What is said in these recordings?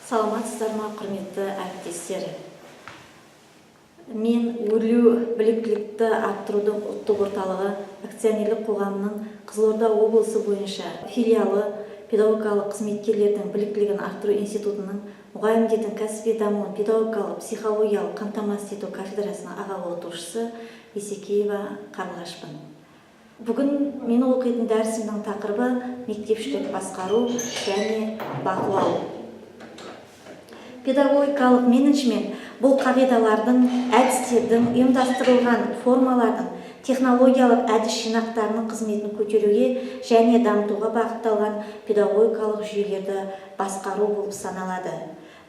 Саламатсыздар ма, құрметті әріптестер? Мен өрлеу біліктілікті арттырудың ұлттық орталығы акционерлік қоғамының Қызылорда облысы бойынша филиалы педагогикалық қызметкерлердің біліктілігін арттыру институтының мұғалімдердің кәсіби дамуын педагогикалық психологиялық қамтамасыз ету кафедрасының аға оқытушысы Есекеева Қарлығашпын. Бүгін мен оқитын дәрісімнің тақырыбы мектепшілік басқару және бақылау. Педагогикалық менеджмент бұл қағидалардың, әдістердің, ұйымдастырылған формалардың, технологиялық әдіс жинақтарының қызметін көтеруге және дамытуға бағытталған педагогикалық жүйелерді басқару болып саналады.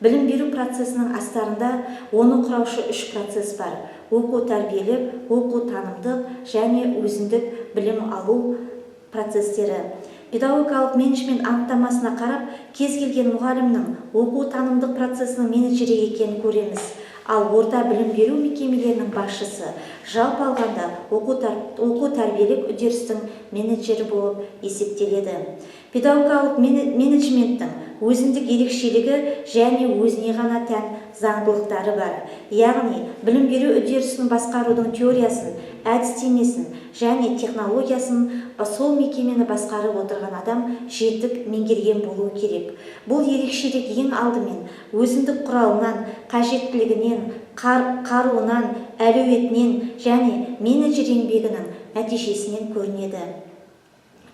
Білім беру процесінің астарында оны құраушы үш процесс бар: оқу тәрбиелік, оқу танымдық және өзіндік білім алу процестері. Педагогикалық менеджмент анықтамасына қарап, кез келген мұғалімнің оқу танымдық процесінің менеджері екенін көреміз. Ал орта білім беру мекемелерінің басшысы жалпы алғанда оқу тәрбиелік үдерістің менеджері болып есептеледі. Педагогикалық менеджменттің өзіндік ерекшелігі және өзіне ғана тән заңдылықтары бар. Яғни, білім беру үдерісін басқарудың теориясын, әдістемесін және технологиясын сол мекемені басқарып отырған адам жетік меңгерген болуы керек. Бұл ерекшелік ең алдымен өзіндік құралынан, қажеттілігінен, қаруынан, әлеуетінен және менеджер еңбегінің нәтижесінен көрінеді.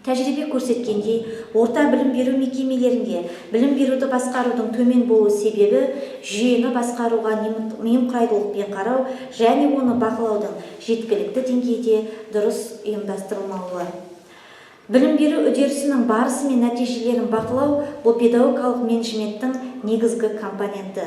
Тәжірибе көрсеткендей, орта білім беру мекемелерінде білім беруді басқарудың төмен болу себебі жүйені басқаруға немқұрайдылықпен қарау және оны бақылаудың жеткілікті деңгейде дұрыс ұйымдастырылмауы. Білім беру үдерісінің барысы мен нәтижелерін бақылау бұл педагогикалық менеджменттің негізгі компоненті.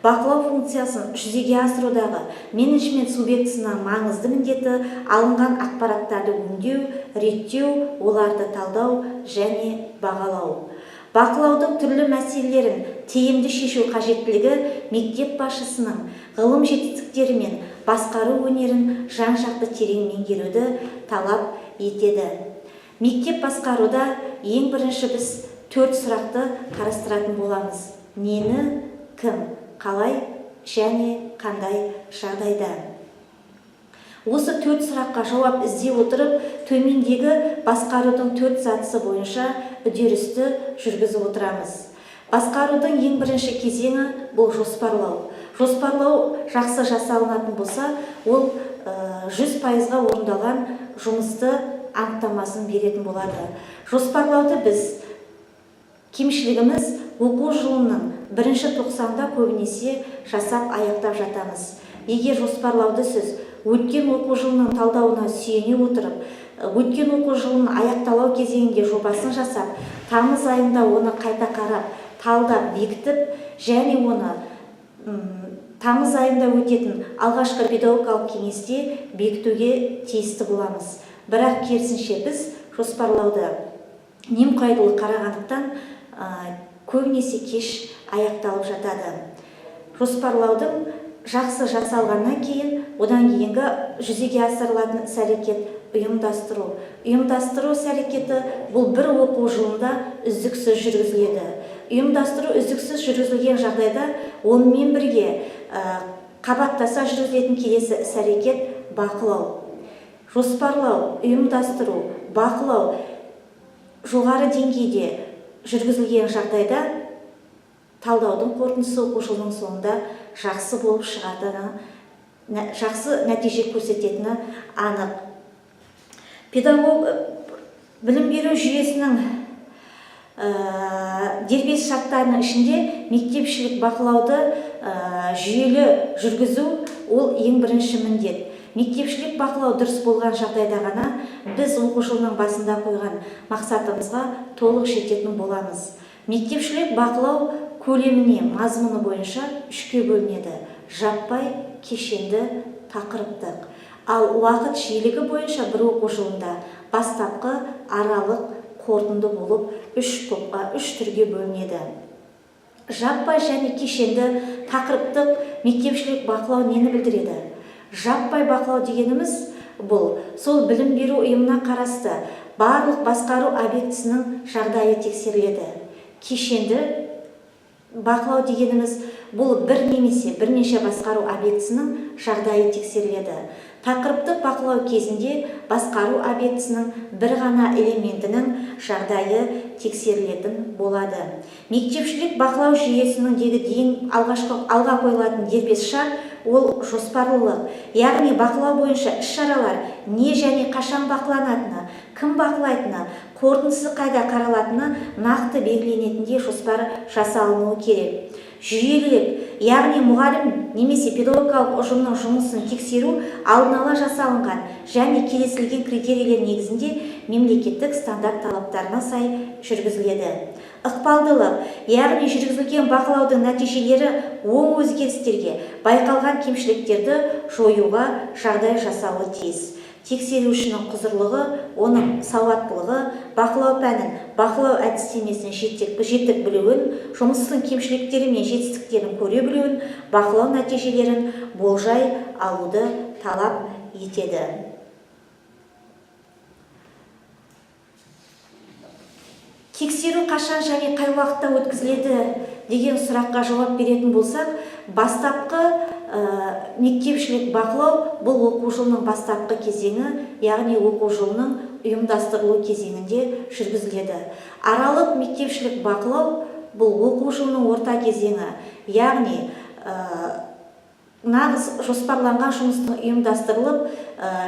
Бақылау функциясын жүзеге асырудағы менеджмент субъектісінің маңызды міндеті алынған ақпараттарды өңдеу, реттеу, оларды талдау және бағалау. Бақылаудың түрлі мәселелерін тиімді шешу қажеттілігі мектеп басшысының ғылым жетістіктері мен басқару өнерін жан-жақты терең меңгеруді талап етеді. Мектеп басқаруда ең бірінші біз 4 сұрақты қарастыратын боламыз: нені, кім, қалай және қандай жағдайда. Осы 4 сұраққа жауап іздей отырып, төмендегі басқарудың 4 сатысы бойынша үдерісті жүргізіп отырамыз. Басқарудың ең бірінші кезеңі бұл жоспарлау. Жоспарлау жақсы жасалынатын болса, ол 100%-ға орындалған жұмысты анықтамасын беретін болады. Жоспарлауды біз кемшілігіміз оқу жылының бірінші тоқсанда көбінесе жасап аяқтап жатамыз. Егер жоспарлауды сіз өткен оқу жылының талдауына сүйене отырып, өткен оқу жылының аяқталау кезеңінде жобасын жасап, тамыз айында оны қайта қарап, талдап, бекітіп, және оны тамыз айында өтетін алғашқы педагогикалық кеңесте бекітуге тиісті боламыз. Бірақ керісінше біз жоспарлауды немқұрайдылық қарағандықтан көбінесе кеш аяқталып жатады. Жоспарлаудың жақсы жасалғаннан кейін, одан кейінгі жүзеге асырылатын іс-әрекет ұйымдастыру. Ұйымдастыру іс-әрекеті бұл бір оқу жылында үздіксіз жүргізіледі. Ұйымдастыру үздіксіз жүргізілген жағдайда онымен бірге қабаттаса жүргізілетін келесі іс-әрекет бақылау. Жоспарлау, ұйымдастыру, бақылау жоғары деңгейде жүргізілген жағдайда талдаудың қорытындысы оқу жылының соңында жақсы болып шығатыны, жақсы нәтиже көрсететіні анық. Педагог білім беру жүйесінің дербес шарттарының ішінде мектепшілік бақылауды жүйелі жүргізу ол ең бірінші міндет. Мектепшілік бақылау дұрыс болған жағдайда ғана біз оқу жылының басында қойған мақсатымызға толық жететін боламыз. Мектепшілік бақылау көлеміне, мазмұны бойынша 3-ке бөлінеді: жаппай, кешенді, тақырыптық. Ал уақыт жиілігі бойынша бір оқу жылында бастапқы, аралық, қорытынды болып 3 топқа, 3 түрге бөлінеді. Жаппай және кешенді тақырыптық мектепшілік бақылау нені білдіреді? Жаппай бақылау дегеніміз бұл сол білім беру ұйымына қарасты барлық басқару объектісінің жағдайы тексеріледі. Кешенді бақылау дегеніміз бұл бір немесе бірнеше басқару объектісінің жағдайы тексеріледі. Тақырыптық бақылау кезінде басқару объектісінің бір ғана элементінің жағдайы тексерілетін болады. Мектепшілік бақылау жүйесінің ең алға қойылатын дербес шарт ол жоспарлылық, яғни бақылау бойынша іс-шаралар не және қашан бақыланатыны, кім бақылайтыны, қорытындысы қайда қаралатыны нақты белгіленетіндей жоспар жасалынуы керек. Жүйелілік, яғни мұғалім немесе педагогикалық ұжымның жұмысын тексеру алдын ала жасалынған және келісілген критерийлер негізінде мемлекеттік стандарт талаптарына сай жүргізіледі. Ықпалдылық, яғни жүргізілген бақылаудың нәтижелері оң өзгерістерге, байқалған кемшіліктерді жоюға жағдай жасауы тиіс. Тексерушінің құзырлығы, оның сауаттылығы, бақылау пәнін, бақылау әдістемесін жетік білуін, жұмыстың кемшіліктері мен жетістіктерін көре білуін, бақылау нәтижелерін болжай алуды талап етеді. Тексеру қашан және қай уақытта өткізіледі деген сұраққа жауап беретін болсақ, бастапқы мектепшілік бақылау бұл оқу жылының бастапқы кезеңі, яғни оқу жылының ұйымдастырылу кезеңінде жүргізіледі. Аралық мектепшілік бақылау бұл оқу жылының орта кезеңі, яғни нағыз жоспарланған жұмыстың ұйымдастырылып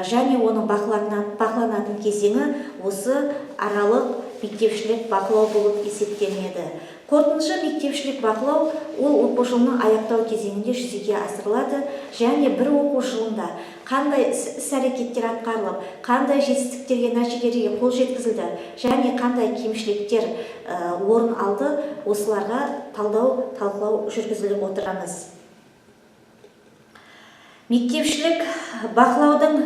және оның бақыланатын кезеңі осы аралық мектепшілік бақылау болып есептелінеді. Қорытындышы мектепшілік бақылау ол оқу жылының аяқтау кезеңінде жүзеге асырылады және бір оқу жылында қандай іс-әрекеттер атқарылып, қандай жетістіктерге, нәтижелерге қол жеткізілді және қандай кемшіліктер орын алды, осыларға талқылау жүргізіліп отырамыз. Мектепшілік бақылаудың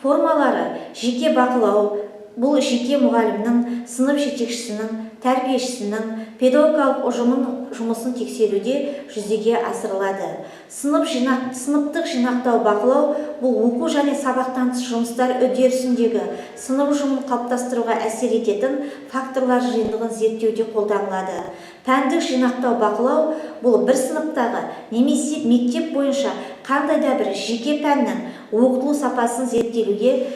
формалары: жеке бақылау, бұл жеке мұғалімнің, сынып жетекшісінің, тәрбиешісінің, педагогикалық ұжымның жұмысын тексеруде жүзеге асырылады. Сыныптық жинақтау бақылау бұл оқу және сабақтан тыс жұмыстар үдерісіндегі сынып ұжымын қалыптастыруға әсер ететін факторлар жиынтығын зерттеуде қолданылады. Пәндік жинақтау бақылау бұл бір сыныптағы немесе мектеп бойынша қандай да бір жеке пәннің оқытылу сапасын зерттеуге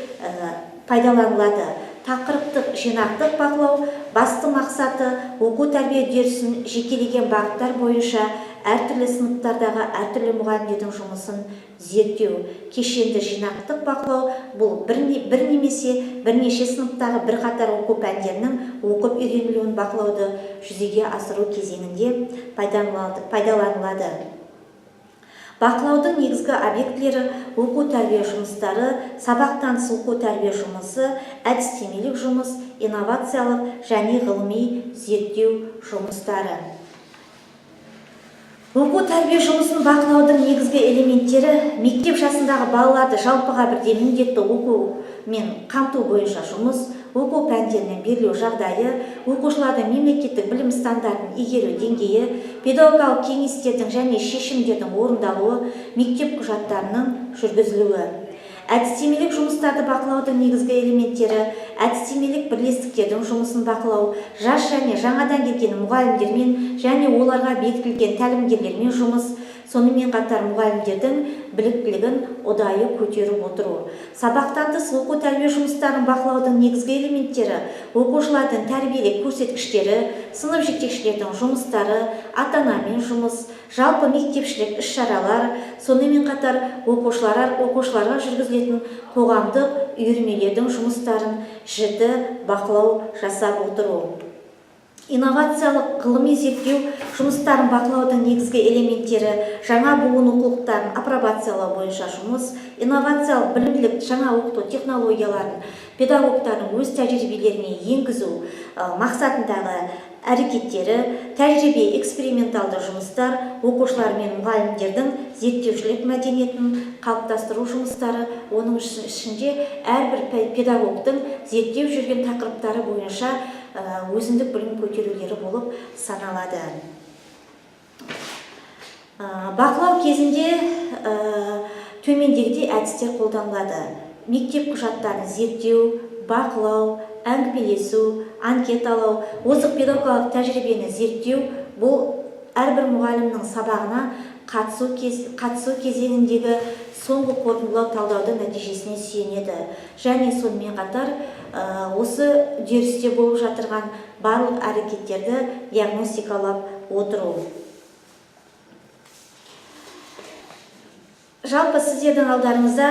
пайдаланылады. Тақырыптық жинақтық бақылау басты мақсаты оқу тәрбие үдерісін жекелеген бағыттар бойынша әртүрлі сыныптардағы әртүрлі мұғалімдердің жұмысын зерттеу. Кешенді жинақтық бақылау бұл бір немесе бірнеше сыныптағы бірқатар оқу пәндерінің оқып үйренілуін бақылауды жүзеге асыру кезеңінде пайдаланылады. Бақылаудың негізгі объектілері оқу тәрбие жұмыстары, сабақтан тыс оқу тәрбие жұмысы, әдістемелік жұмыс, инновациялық және ғылыми зерттеу жұмыстары. Оқу тәрбие жұмысын бақылаудың негізгі элементтері: мектеп жасындағы балаларды жалпыға бірдей міндетті оқумен қамту бойынша жұмыс, оқу пәндерінің берілу жағдайы, оқушылардың мемлекеттік білім стандартын игеру деңгейі, педагогикалық кеңестердің және шешімдердің орындалуы, мектеп құжаттарының жүргізілуі. Әдістемелік жұмыстарды бақылаудың негізгі элементтері: әдістемелік бірлестіктердің жұмысын бақылау, жас және жаңадан келген мұғалімдермен және оларға бекітілген тәлімгерлермен жұмыс, сонымен қатар мұғалімдердің біліктілігін ұдайы көтеріп отыру. Сабақтан тыс оқу тәрбие жұмыстарын бақылаудың негізгі элементтері: оқушылардың тәрбиелік көрсеткіштері, сынып жетекшілердің жұмыстары, ата-анамен жұмыс, жалпы мектепшілік іс-шаралар, сонымен қатар оқушыларға жүргізілетін қоғамдық үйірмелердің жұмыстарын жіті бақылау жасап отыру. Инновациялық ғылыми зерттеу жұмыстарын бақылаудың негізгі элементтері: жаңа буын оқулықтарын апробациялау бойынша жұмыс, инновациялық білімділік жаңа оқыту технологияларын педагогтардың өз тәжірибелеріне енгізу мақсатындағы әрекеттері, тәжірибе эксперименталды жұмыстар, оқушылар мен мұғалімдердің зерттеушілік мәдениетін қалыптастыру жұмыстары, оның ішінде әрбір педагогтың зерттеу жүрген тақырыптары бойынша өзіндік білім көтерулері болып саналады. Бақылау кезінде төмендегідей әдістер қолданылады: мектеп құжаттарын зерттеу, бақылау, әңгімелесу, анкеталау, озық педагогикалық тәжірибені зерттеу. Бұл әрбір мұғалімнің сабағына қатысу кезеңіндегі соңғы қорытындылау талдаудың нәтижесіне сүйенеді. Және сонымен қатар осы үдерісте болып жатырған барлық әрекеттерді диагностикалап отыру. Жалпы сіздердің алдарыңызда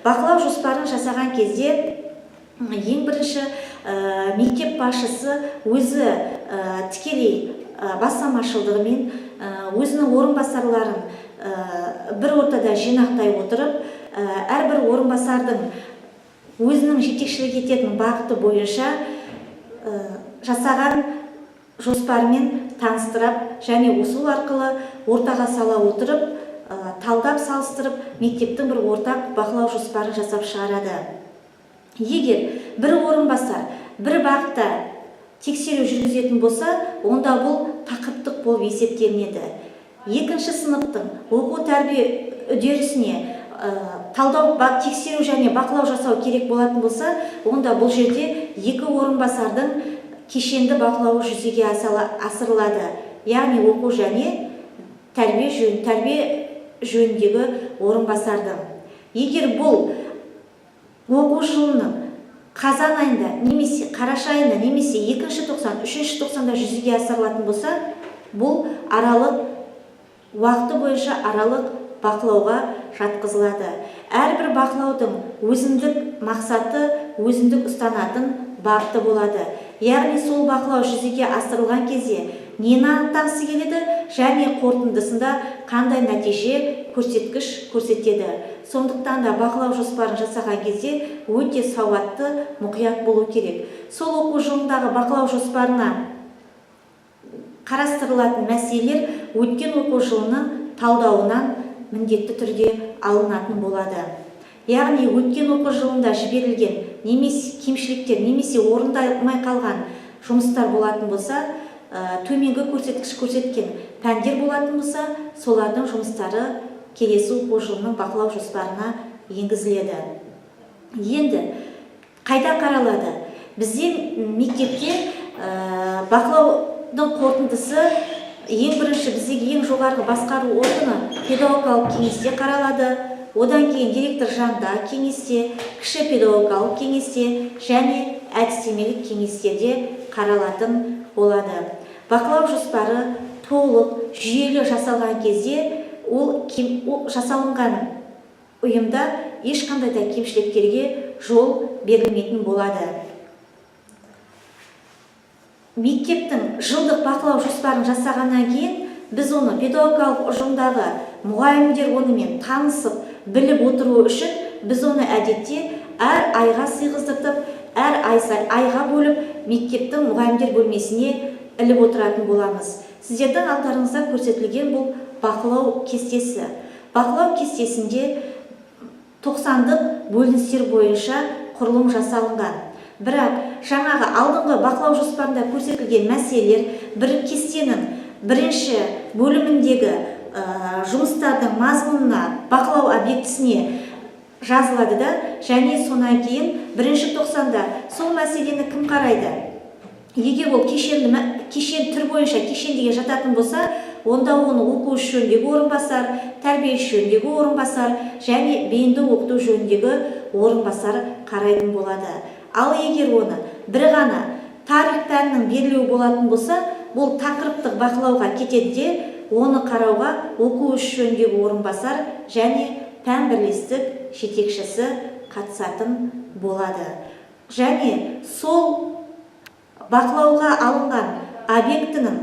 бақылау жоспарын жасаған кезде ең бірінші мектеп басшысы өзі тікелей бастамашылдығымен өзінің орынбасарларын бір ортада жинақтай отырып, әрбір орынбасардың өзінің жетекшілік ететін бағыты бойынша жасаған жоспарымен таныстырып, және осы арқылы ортаға сала отырып, талдап салыстырып, мектептің бір ортақ бақылау жоспарын жасап шығарады. Егер бір орынбасар бір бағытта тексеру жүргізетін болса, онда бұл тақырыптық болып есептелінеді. Екінші сыныптың оқу тәрбие үдерісіне талдау, тексеру және бақылау жасау керек болатын болса, онда бұл жерде екі орынбасардың кешенді бақылауы жүзеге асырылады. Яғни оқу және тәрбие жөніндегі орынбасардың. Егер бұл оқу жылының қазан айында, немесе қараша айында, немесе 2-ші тоқсан, 3-ші тоқсанда жүзеге асырылатын болса, бұл аралық уақыты бойынша аралық бақылауға жатқызылады. Әрбір бақылаудың өзіндік мақсаты, өзіндік ұстанатын бағыты болады. Яғни сол бақылау жүзеге асырылған кезде нені анықтағысы келеді және қорытындысында қандай нәтиже көрсеткіш көрсетеді. Сондықтан да бақылау жоспарын жасаған кезде өте сауатты, мұқият болу керек. Сол оқу жылындағы бақылау жоспарына қарастырылатын мәселелер өткен оқу жылының талдауынан міндетті түрде алынатын болады. Яғни өткен оқу жылында жіберілген немесе кемшіліктер, немесе орындалмай қалған жұмыстар болатын болса, төменгі көрсеткіш көрсеткен пәндер болатын болса, солардың жұмыстары келесі оқу жылының бақылау жоспарына енгізіледі. Енді қайда қаралады? Бізде мектепте бақылаудың қорытындысы ең бірінші біздегі ең жоғарғы басқару органы педагогикалық кеңесте қаралады. Одан кейін директор жанындағы кеңесте, кіші педагогикалық кеңесте және әдістемелік кеңестерде қаралатын болады. Бақылау жоспары толық, жүйелі жасалған кезде ол жасалынған ұйымда ешқандай да кемшіліктерге жол берілмейтін болады. Мектептің жылдық бақылау жоспарын жасағаннан кейін біз оны педагогикалық ұжымдағы мұғалімдер онымен танысып, біліп отыру үшін біз оны әдетте әр айға сыйғыздыртып, әр айға бөліп мектептің мұғалімдер бөлмесіне іліп отыратын боламыз. Сіздердің алдарыңызда көрсетілген бұл бақылау кестесі. Бақылау кестесінде 90-дық бөліністер бойынша құрылым жасалынған. Бірақ жаңағы алдыңғы бақылау жоспарында көрсетілген мәселелер бір кестенің бірінші бөліміндегі жұмыстардың мазмұнына, бақылау объектісіне жазылады да, және сонан кейін бірінші тоқсанда сол мәселені кім қарайды? Егер ол кешен түр бойынша кешендеге жататын болса, онда оны оқу жөніндегі орынбасар, тәрбие жөніндегі орынбасар және бейінді оқыту жөніндегі орынбасар қарайтын болады. Ал егер оны бір ғана тарих пәнінің берілуі болатын болса, бұл тақырыптық бақылауға кетеді де, оны қарауға оқу жөніндегі орынбасар және пән бірлестік жетекшісі қатысатын болады. Және сол бақылауға алынған объектінің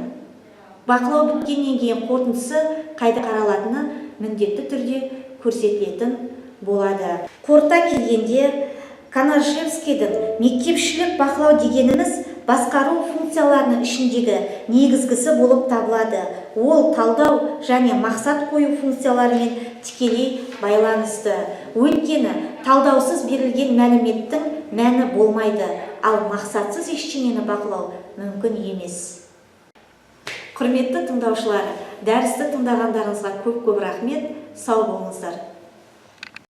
бақылау біткеннен кейін қорытындысы қайда қаралатыны міндетті түрде көрсетілетін болады. Қорыта келгенде, Коношевскийдің мектепшілік бақылау дегеніміз басқару функцияларының ішіндегі негізгісі болып табылады. Ол талдау және мақсат қою функцияларымен тікелей байланысты. Өйткені талдаусыз берілген мәліметтің мәні болмайды, ал мақсатсыз ештеңені бақылау мүмкін емес. Құрметті тыңдаушылар, дәрісті тыңдағандарыңызға көп рахмет, сау болыңыздар.